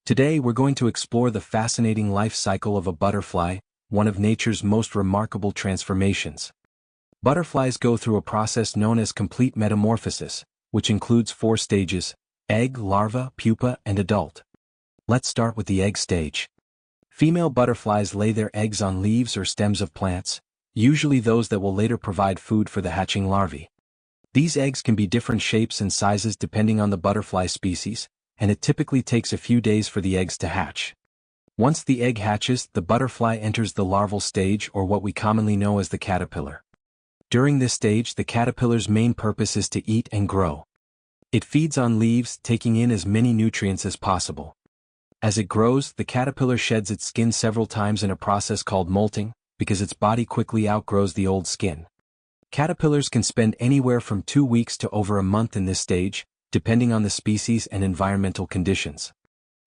Today we're going to explore the fascinating life cycle of a butterfly, one of nature's most remarkable transformations. Butterflies go through a process known as complete metamorphosis, which includes 4 stages: egg, larva, pupa, and adult. Let's start with the egg stage. Female butterflies lay their eggs on leaves or stems of plants, usually those that will later provide food for the hatching larvae. These eggs can be different shapes and sizes depending on the butterfly species, and it typically takes a few days for the eggs to hatch. Once the egg hatches, the butterfly enters the larval stage, or what we commonly know as the caterpillar. During this stage, the caterpillar's main purpose is to eat and grow. It feeds on leaves, taking in as many nutrients as possible. As it grows, the caterpillar sheds its skin several times in a process called molting, because its body quickly outgrows the old skin. Caterpillars can spend anywhere from 2 weeks to over a month in this stage, depending on the species and environmental conditions.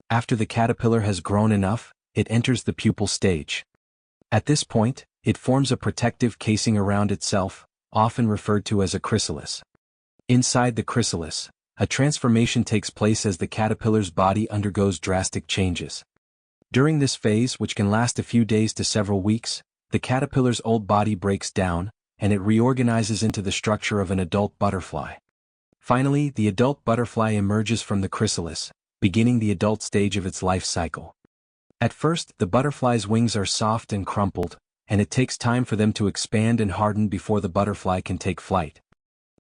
After the caterpillar has grown enough, it enters the pupal stage. At this point, it forms a protective casing around itself, often referred to as a chrysalis. Inside the chrysalis, a transformation takes place as the caterpillar's body undergoes drastic changes. During this phase, which can last a few days to several weeks, the caterpillar's old body breaks down, and it reorganizes into the structure of an adult butterfly. Finally, the adult butterfly emerges from the chrysalis, beginning the adult stage of its life cycle. At first, the butterfly's wings are soft and crumpled, and it takes time for them to expand and harden before the butterfly can take flight.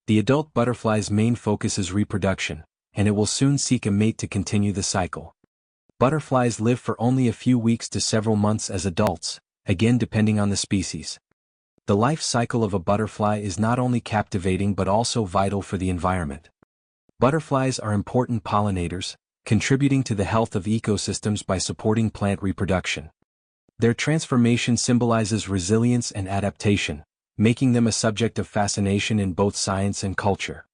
The adult butterfly's main focus is reproduction, and it will soon seek a mate to continue the cycle. Butterflies live for only a few weeks to several months as adults, again depending on the species. The life cycle of a butterfly is not only captivating but also vital for the environment. Butterflies are important pollinators, contributing to the health of ecosystems by supporting plant reproduction. Their transformation symbolizes resilience and adaptation, making them a subject of fascination in both science and culture.